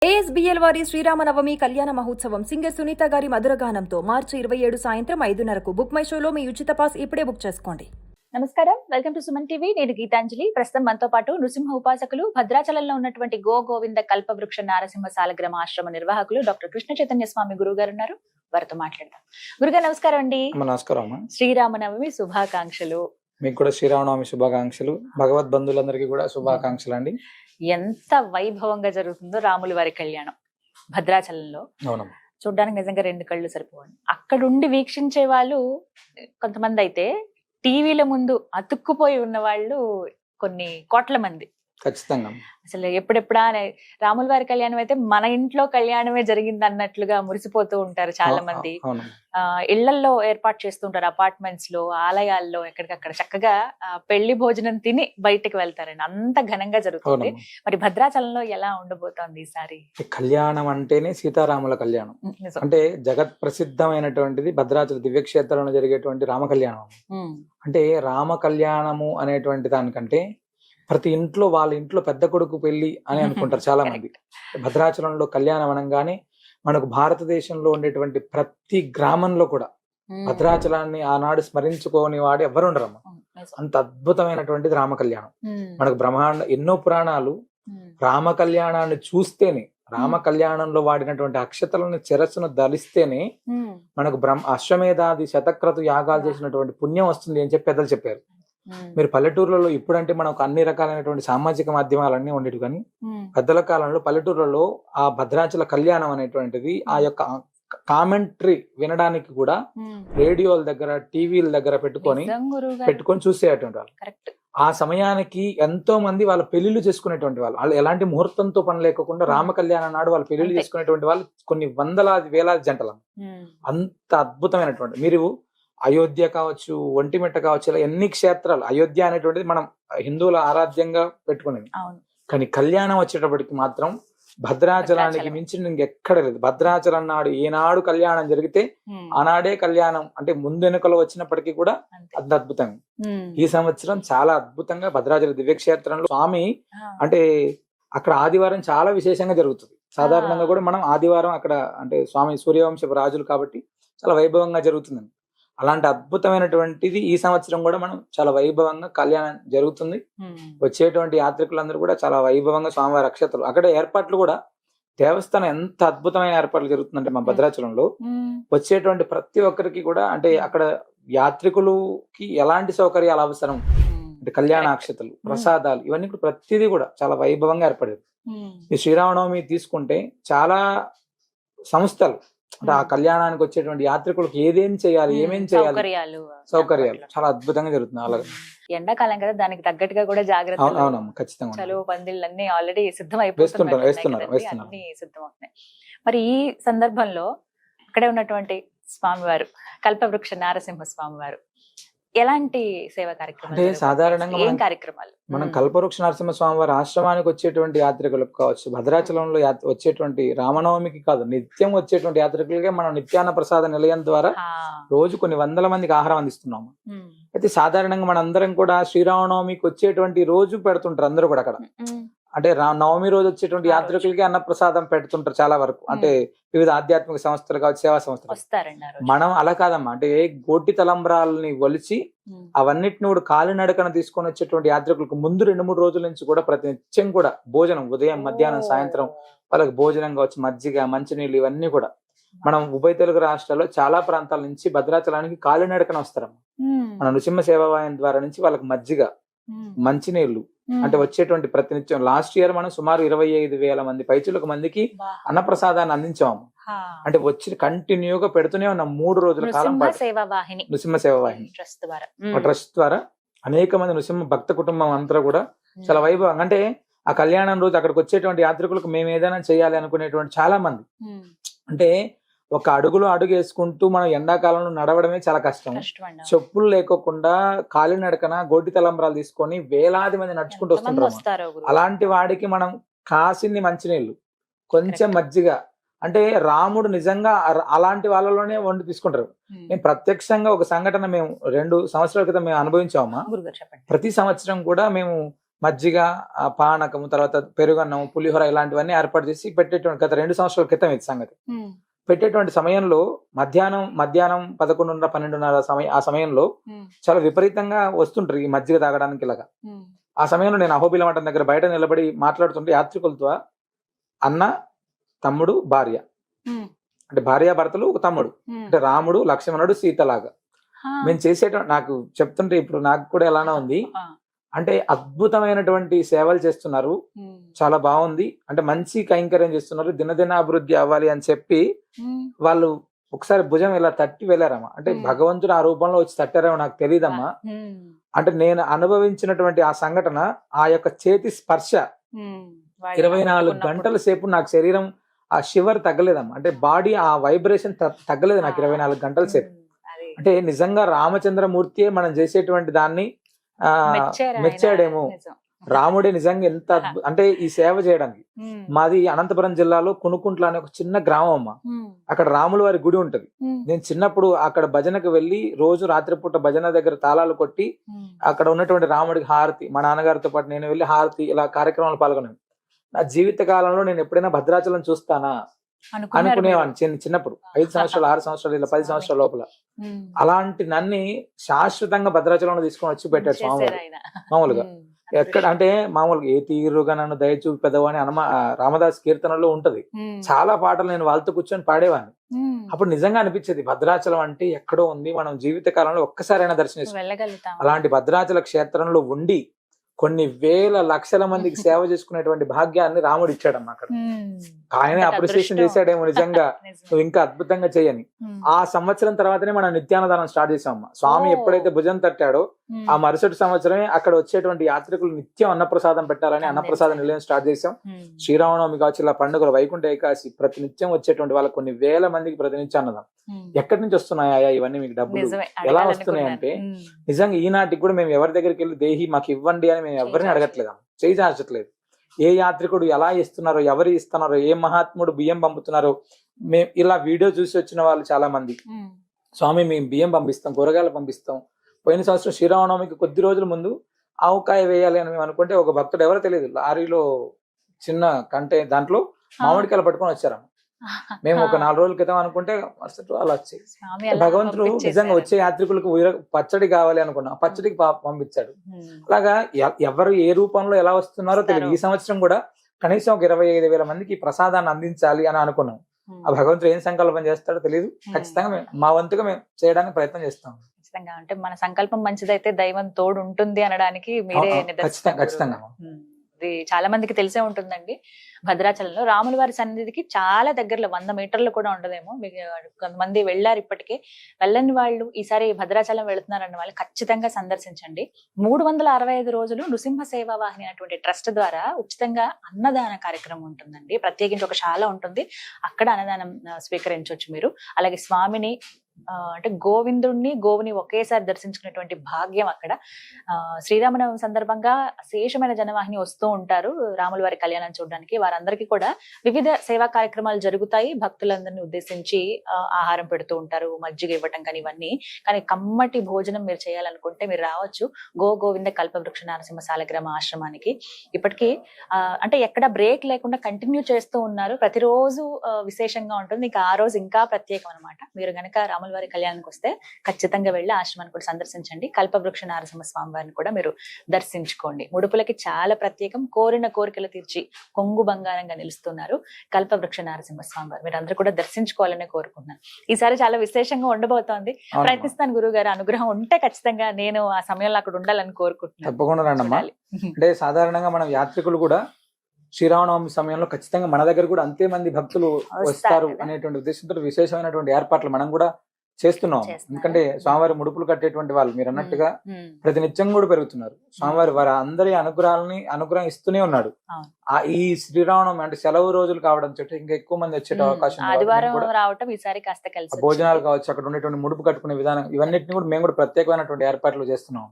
ASBL వారి శ్రీరామనవమి కళ్యాణ మహోత్సవం సింగర్ సునీత గారి మధురగానంతో మార్చి 27 సాయంత్రం 5:30కు బుక్ మై షోలో మీ ఉచిత పాస్ ఇప్పుడే బుక్ చేసుకోండి. నమస్కారం, వెల్కమ్ టు సుమన్ టీవీ. నేను గీతాంజలి. ప్రస్తుతం మనతో పాటు నృసింహ ఉపాసకులు, భద్రాచలంలో ఉన్నటువంటి గోవింద కల్పవృక్ష నారసింహ సాలగ్రామ ఆశ్రమ నిర్వాహకులు డాక్టర్ కృష్ణ చైతన్య స్వామి గురువు గారు ఉన్నారు. వారితో మాట్లాడదాం. గురుగారు నమస్కారం అండి. నమస్కారం. శ్రీరామనవమి శుభాకాంక్షలు. మీకు కూడా శ్రీరామనవమి శుభాకాంక్షలు. భగవద్ బంధువులందరికీ కూడా శుభాకాంక్షలు అండి. ఎంత వైభవంగా జరుగుతుందో రాముల వారి కళ్యాణం భద్రాచలంలో. అవునమ్మా. చూడ్డానికి నిజంగా రెండు కళ్ళు సరిపోవండి. అక్కడుండి వీక్షించే వాళ్ళు కొంతమంది అయితే టీవీల ముందు అతుక్కుపోయి ఉన్న వాళ్ళు కొన్ని కోట్ల మంది. ఖచ్చితంగా. అసలు ఎప్పుడెప్పుడా రాముల వారి కళ్యాణం అయితే మన ఇంట్లో కళ్యాణమే జరిగింది అన్నట్లుగా మురిసిపోతూ ఉంటారు చాలా మంది. ఇళ్లల్లో ఏర్పాటు చేస్తుంటారు, అపార్ట్మెంట్స్ లో, ఆలయాల్లో, ఎక్కడికక్కడ చక్కగా పెళ్లి భోజనం తిని బయటకు వెళ్తారండి. అంత ఘనంగా జరుగుతుంది. మరి భద్రాచలంలో ఎలా ఉండబోతోంది ఈసారి? కళ్యాణం అంటేనే సీతారాముల కళ్యాణం. అంటే జగత్ ప్రసిద్ధమైనటువంటిది భద్రాచల దివ్యక్షేత్రంలో జరిగేటువంటి రామ కళ్యాణం. అంటే రామ కళ్యాణము అనేటువంటి దానికంటే ప్రతి ఇంట్లో వాళ్ళ ఇంట్లో పెద్ద కొడుకు పెళ్లి అని అనుకుంటారు చాలా మంది. భద్రాచలంలో కళ్యాణం అనగానే మనకు భారతదేశంలో ఉండేటువంటి ప్రతి గ్రామంలో కూడా భద్రాచలాన్ని ఆనాడు స్మరించుకోని వాడు ఎవరు ఉండరమ్మా. అంత అద్భుతమైనటువంటిది రామ కళ్యాణం. మనకు బ్రహ్మాండ ఎన్నో పురాణాలు రామ కళ్యాణాన్ని చూస్తేనే, రామ కళ్యాణంలో వాడినటువంటి అక్షతలను శిరస్సును ధరిస్తేనే మనకు అశ్వమేధాది శతక్రతు యాగాలు చేసినటువంటి పుణ్యం వస్తుంది అని చెప్పి పెద్దలు చెప్పారు. మీరు పల్లెటూర్లలో ఇప్పుడంటే మనకు అన్ని రకాలైనటువంటి సామాజిక మాధ్యమాలన్నీ ఉండేవి, కానీ పెద్దల కాలంలో పల్లెటూర్లలో ఆ భద్రాచల కళ్యాణం అనేటువంటిది ఆ యొక్క కామెంటరీ వినడానికి కూడా రేడియోల దగ్గర, టీవీల దగ్గర పెట్టుకొని చూసేటువంటి వాళ్ళు. ఆ సమయానికి ఎంతో మంది వాళ్ళ పెళ్లిళ్ళు చేసుకునేటువంటి వాళ్ళు ఎలాంటి ముహూర్తంతో పని లేకుండా రామ కళ్యాణం నాడు వాళ్ళు పెళ్లిళ్ళు చేసుకునేటువంటి వాళ్ళు కొన్ని వందలాది వేలాది జంటలు. అంత అద్భుతమైనటువంటి, మీరు అయోధ్య కావచ్చు, ఒంటిమిట్ట కావచ్చు, ఇలా ఎన్ని క్షేత్రాలు. అయోధ్య అనేటువంటిది మనం హిందువుల ఆరాధ్యంగా పెట్టుకునేది, కానీ కళ్యాణం వచ్చేటప్పటికి మాత్రం భద్రాచలానికి మించి ఇంకెక్కడ లేదు. భద్రాచలం నాడు ఏనాడు కళ్యాణం జరిగితే ఆనాడే కళ్యాణం అంటే ముందెనుకలు వచ్చినప్పటికీ కూడా అంత అద్భుతంగా. ఈ సంవత్సరం చాలా అద్భుతంగా భద్రాచల దివ్యక్షేత్రంలో స్వామి అంటే అక్కడ ఆదివారం చాలా విశేషంగా జరుగుతుంది. సాధారణంగా కూడా మనం ఆదివారం అక్కడ అంటే స్వామి సూర్యవంశపు రాజులు కాబట్టి చాలా వైభవంగా జరుగుతుందండి. అలాంటి అద్భుతమైనటువంటిది ఈ సంవత్సరం కూడా మనం చాలా వైభవంగా కళ్యాణం జరుగుతుంది. వచ్చేటువంటి యాత్రికులందరూ కూడా చాలా వైభవంగా స్వామివారి అక్షతలు అక్కడ ఏర్పాట్లు కూడా, దేవస్థానం ఎంత అద్భుతమైన ఏర్పాట్లు జరుగుతుందంటే మా భద్రాచలంలో వచ్చేటువంటి ప్రతి ఒక్కరికి కూడా అంటే అక్కడ యాత్రికులకి ఎలాంటి సౌకర్యాలు అవసరం అంటే కళ్యాణ అక్షతలు, ప్రసాదాలు, ఇవన్నీ కూడా ప్రతిదీ కూడా చాలా వైభవంగా ఏర్పడేది. ఈ శ్రీరామనవమి తీసుకుంటే చాలా సంస్థలు అంటే ఆ కళ్యాణానికి వచ్చేటువంటి యాత్రికులకు ఏమేం చేయాలి సౌకర్యాలు చాలా అద్భుతంగా జరుగుతుంది. అలాగే ఎండాకాలం కదా, దానికి తగ్గట్టుగా కూడా జాగ్రత్త. అవునమ్మా, ఖచ్చితంగా. చలువ పందిళ్ళు అన్ని ఆల్రెడీ సిద్ధం అయిపోతున్నాయి. సిద్ధమవుతున్నాయి. మరి ఈ సందర్భంలో అక్కడే ఉన్నటువంటి స్వామివారు కల్పవృక్ష నారసింహ స్వామివారు ఎలాంటి సేవా కార్యక్రమాలు అంటే సాధారణంగా మనం కల్పవృక్ష నరసింహ స్వామి వారి ఆశ్రమానికి వచ్చేటువంటి యాత్రికులకు కావచ్చు, భద్రాచలంలో వచ్చేటువంటి రామనవమికి కాదు, నిత్యం వచ్చేటువంటి యాత్రికులకే మనం నిత్యాన్న ప్రసాద నిలయం ద్వారా రోజు కొన్ని వందల మందికి ఆహారం అందిస్తున్నాము. అయితే సాధారణంగా మనందరం కూడా శ్రీరామనవమికి వచ్చేటువంటి రోజు పెడుతుంటారు అందరూ కూడా అక్కడ. అంటే నవమి రోజు వచ్చేటువంటి యాత్రికులకి అన్న ప్రసాదం పెడుతుంటారు చాలా వరకు. అంటే వివిధ ఆధ్యాత్మిక సంస్థలు కావచ్చు, సేవా సంస్థలు. మనం అలా కాదమ్మా. అంటే గోటి తలంబ్రాలని ఒలిచి అవన్నిటిని కూడా కాలినడకన తీసుకొని వచ్చేటువంటి యాత్రికులకు ముందు 2-3 రోజుల నుంచి కూడా ప్రతి నిత్యం కూడా భోజనం, ఉదయం, మధ్యాహ్నం, సాయంత్రం వాళ్ళకి భోజనం కావచ్చు, మజ్జిగ, మంచినీళ్ళు, ఇవన్నీ కూడా మనం ఉభయ తెలుగు రాష్ట్రాల్లో చాలా ప్రాంతాల నుంచి భద్రాచలానికి కాలినడకన వస్తారమ్మా. మన నృసింహ సేవావాయం ద్వారా నుంచి వాళ్ళకి మజ్జిగ, మంచినీళ్లు అంటే వచ్చేటువంటి ప్రతినిత్యం. లాస్ట్ ఇయర్ మనం సుమారు 25,000 మంది పైచులకు మందికి అన్నప్రసాదాన్ని అందించాము. అంటే వచ్చి కంటిన్యూగా పెడుతూనే ఉన్నాం 3 రోజుల కాలం పాటు. నృసింహ సేవావాహిని ట్రస్ట్ ద్వారా అనేక మంది నృసింహ భక్త కుటుంబం అంతా కూడా చాలా వైభవంగా, అంటే ఆ కళ్యాణం రోజు అక్కడికి వచ్చేటువంటి యాత్రికులకు మేము ఏదైనా చేయాలి అనుకునేటువంటి చాలా మంది. అంటే ఒక అడుగులో అడుగు వేసుకుంటూ మనం ఎండాకాలంలో నడవడమే చాలా కష్టం. చెప్పులు లేకోకుండా కాలినడకన గోటి తలంబ్రాలు తీసుకొని వేలాది మంది నడుచుకుంటూ వస్తుంటారు. అలాంటి వాడికి మనం కాసిన్ని మంచినీళ్ళు, కొంచెం మజ్జిగ, అంటే రాముడు నిజంగా అలాంటి వాళ్ళలోనే వండి తీసుకుంటారు. మేము ప్రత్యక్షంగా ఒక సంఘటన మేము 2 సంవత్సరాల క్రితం మేము అనుభవించామా. ప్రతి సంవత్సరం కూడా మేము మజ్జిగ, పానకము, తర్వాత పెరుగన్నం, పులిహోర ఇలాంటివన్నీ ఏర్పాటు చేసి పెట్టేటువంటి గత 2 సంవత్సరాల క్రితం ఇది సంగతి. పెట్టేటువంటి సమయంలో మధ్యాహ్నం 11:30, 12:30 ఆ సమయంలో చాలా విపరీతంగా వస్తుంటారు ఈ మజ్జిగ తాగడానికి ఇలాగా. ఆ సమయంలో నేను అహోబిల మఠం దగ్గర బయట నిలబడి మాట్లాడుతుంటే యాత్రికులతో అన్న, తమ్ముడు, భార్య, అంటే భార్యాభర్తలు, ఒక తమ్ముడు, అంటే రాముడు, లక్ష్మణుడు, సీతలాగా మేము నాకు చెప్తుంటే ఇప్పుడు నాకు కూడా ఎలానే ఉంది. అంటే అద్భుతమైనటువంటి సేవలు చేస్తున్నారు, చాలా బాగుంది, అంటే మంచి కైంకర్యం చేస్తున్నారు, దినదిన అభివృద్ధి అవ్వాలి అని చెప్పి వాళ్ళు ఒకసారి భుజం ఇలా తట్టి వెళ్ళారమ్మా. అంటే భగవంతుడు ఆ రూపంలో వచ్చి తట్టారేమో నాకు తెలియదమ్మా. అంటే నేను అనుభవించినటువంటి ఆ సంఘటన, ఆ యొక్క చేతి స్పర్శ 24 గంటల సేపు నాకు శరీరం ఆ షివర్ తగ్గలేదమ్మా. అంటే బాడీ ఆ వైబ్రేషన్ తగ్గలేదు నాకు 24 గంటల సేపు. అంటే నిజంగా రామచంద్రమూర్తియే మనం చేసేటువంటి దాన్ని మెచ్చాడేమో. రాముడే నిజంగా ఎంత అంటే ఈ సేవ చేయడానికి. మాది అనంతపురం జిల్లాలో కునుకుంట్ల అనే ఒక చిన్న గ్రామం అమ్మ. అక్కడ రాముల వారి గుడి ఉంటది. నేను చిన్నప్పుడు అక్కడ భజనకు వెళ్లి రోజు రాత్రిపూట భజన దగ్గర తాళాలు కొట్టి అక్కడ ఉన్నటువంటి రాముడికి హారతి, మా నాన్నగారితో పాటు నేను వెళ్ళి హారతి ఇలా కార్యక్రమాలు పాల్గొన్నాను. నా జీవిత కాలంలో నేను ఎప్పుడైనా భద్రాచలం చూస్తానా అనుకునేవాడిని చిన్నప్పుడు, 5 సంవత్సరాలు, 6 సంవత్సరాలు, ఇలా 10 సంవత్సరాల లోపల. అలాంటి నన్ను శాశ్వతంగా భద్రాచలంలో తీసుకొని వచ్చి పెట్టాడు స్వామి. మామూలుగా ఎక్కడ అంటే మామూలుగా ఏ తీరుగా నన్ను దయచూపి పెదవని రామదాస్ కీర్తనలో ఉంటది. చాలా పాటలు నేను వాళ్ళతో కూర్చొని పాడేవాడిని. అప్పుడు నిజంగా అనిపించేది భద్రాచలం అంటే ఎక్కడో ఉంది, మనం జీవిత కాలంలో ఒక్కసారైనా దర్శనం. అలాంటి భద్రాచల క్షేత్రంలో ఉండి కొన్ని వేల లక్షల మందికి సేవ చేసుకునేటువంటి భాగ్యాన్ని రాముడు ఇచ్చాడమ్మా అక్కడ. ఆయనే అప్రిసియేషన్ చేశాడేమో నిజంగా నువ్వు ఇంకా అద్భుతంగా చేయని. ఆ సంవత్సరం తర్వాతనే మనం నిత్యాన్నదానం స్టార్ట్ చేసామమ్మా. స్వామి ఎప్పుడైతే భుజం తట్టాడో ఆ మరుసటి సంవత్సరమే అక్కడ వచ్చేటువంటి యాత్రికులు నిత్యం అన్నప్రసాదం పెట్టాలని అన్నప్రసాద నిలయం స్టార్ట్ చేసాం. శ్రీరామనవమి కావచ్చు, ఇలా పండుగలు, వైకుంఠ ఏకాదశి, ప్రతి నిత్యం వచ్చేటువంటి వాళ్ళకి కొన్ని వేల మందికి ప్రతి నిత్యం అన్నదానం. ఎక్కడి నుంచి వస్తున్నాయా ఇవన్నీ మీకు డబ్బులు ఎలా వస్తున్నాయి అంటే నిజంగా ఈనాటికి కూడా మేము ఎవరి దగ్గరికి వెళ్ళి దేహి మాకు ఇవ్వండి అని మేము ఎవరిని అడగట్లేదు, చేయి చాచట్లేదు. ఏ యాత్రికుడు ఎలా ఇస్తున్నారో, ఎవరు ఇస్తున్నారో, ఏ మహాత్ముడు బియ్యం పంపుతున్నారో మేము ఇలా వీడియో చూసి వచ్చిన వాళ్ళు చాలా మంది, స్వామి మేము బియ్యం పంపిస్తాం, కూరగాయలు పంపిస్తాం. పోయిన సంవత్సరం శ్రీరామనవమికి కొద్ది రోజుల ముందు ఆవుకాయ వేయాలి అని మేము అనుకుంటే ఒక భక్తుడు ఎవరో తెలియదు లారీలో చిన్న కంటే దాంట్లో మామిడికాయలు పట్టుకొని వచ్చారమ్మ. మేము ఒక 4 రోజుల క్రితం అనుకుంటే అలా వచ్చాయి. భగవంతుడు నిజంగా వచ్చే యాత్రికులకు పచ్చడి కావాలి అనుకున్నా, పచ్చడికి పంపించాడు. అలాగా ఎవరు ఏ రూపంలో ఎలా వస్తున్నారో తెలియదు. ఈ సంవత్సరం కూడా కనీసం ఒక 25,000 మందికి ప్రసాదాన్ని అందించాలి అని అనుకున్నాం. ఆ భగవంతుడు ఏం సంకల్పం చేస్తాడో తెలియదు. ఖచ్చితంగా మా వంతుగా మేము చేయడానికి ప్రయత్నం చేస్తాం. ఖచ్చితంగా అంటే మన సంకల్పం మంచిదైతే దైవం తోడు ఉంటుంది అనడానికి మీరే ఖచ్చితంగా ఇది చాలా మందికి తెలిసే ఉంటుందండి. భద్రాచలంలో రాముల వారి సన్నిధికి చాలా దగ్గరలో 100 మీటర్లు కూడా ఉండదేమో. కొంతమంది వెళ్ళారు, ఇప్పటికే వెళ్ళని వాళ్ళు ఈసారి భద్రాచలం వెళుతున్నారన్న వాళ్ళు ఖచ్చితంగా సందర్శించండి. 365 రోజులు నృసింహ సేవా వాహిని అటువంటి ట్రస్ట్ ద్వారా ఉచితంగా అన్నదాన కార్యక్రమం ఉంటుందండి. ప్రత్యేకించి ఒక శాల ఉంటుంది, అక్కడ అన్నదానం స్వీకరించవచ్చు మీరు. అలాగే స్వామిని అంటే గోవిందుణ్ణి గోవుని ఒకేసారి దర్శించుకునేటువంటి భాగ్యం అక్కడ. శ్రీరామనవమి సందర్భంగా శేషమైన జనవాహిని వస్తూ ఉంటారు రాముల వారి కళ్యాణం చూడడానికి. వారందరికీ కూడా వివిధ సేవా కార్యక్రమాలు జరుగుతాయి. భక్తులందరినీ ఉద్దేశించి ఆహారం పెడుతూ ఉంటారు, మజ్జిగ ఇవ్వటం కానీ ఇవన్నీ. కానీ కమ్మటి భోజనం మీరు చేయాలనుకుంటే మీరు రావచ్చు గోవింద కల్పవృక్ష నరసింహ సాలగ్రామ ఆశ్రమానికి. ఇప్పటికీ అంటే ఎక్కడ బ్రేక్ లేకుండా కంటిన్యూ చేస్తూ ఉన్నారు. ప్రతిరోజు విశేషంగా ఉంటుంది. ఇంకా ఆ రోజు ఇంకా ప్రత్యేకం అనమాట. మీరు గనక రాముల వారి కళ్యాణానికి వస్తే ఖచ్చితంగా వెళ్ళి ఆశ్రమాన్ని కూడా సందర్శించండి. కల్పవృక్ష నరసింహ స్వామి వారిని కూడా మీరు దర్శించుకోండి. ముడుపులకి చాలా ప్రత్యేకం. కోరిన కోరికలు తీర్చి కొంగు బంగారంగా నిలుస్తున్నారు కల్పవృక్ష నరసింహ స్వామి వారు. మీరు అందరూ కూడా దర్శించుకోవాలని కోరుకుంటున్నాను. ఈసారి చాలా విశేషంగా ఉండబోతోంది. ప్రయత్నిస్తాను గురువు గారు, అనుగ్రహం ఉంటే ఖచ్చితంగా నేను ఆ సమయంలో అక్కడ ఉండాలని కోరుకుంటున్నాను. తప్పకుండా రండమ్మా. అంటే సాధారణంగా మనం యాత్రికులు కూడా శ్రీరామనవమి సమయంలో ఖచ్చితంగా మన దగ్గర కూడా అంతే మంది భక్తులు వస్తారు అనేటువంటి ఉద్దేశంతో విశేషమైనటువంటి ఏర్పాట్లు మనం కూడా చేస్తున్నాం. ఎందుకంటే స్వామివారి ముడుపులు కట్టేటువంటి వాళ్ళు మీరు అన్నట్టుగా ప్రతినిత్యం కూడా పెరుగుతున్నారు. స్వామివారి వారి అందరి అనుగ్రహం ఇస్తూనే ఉన్నాడు. ఈ శ్రీరామనవమి అంటే సెలవు రోజులు కావడం చోట ఇంకా ఎక్కువ మంది వచ్చే అవకాశం, భోజనాలు కావచ్చు, అక్కడ ఉండేటువంటి ముడుపు కట్టుకునే విధానం, ఇవన్నిటిని కూడా మేము కూడా ప్రత్యేకమైనటువంటి ఏర్పాట్లు చేస్తున్నాం.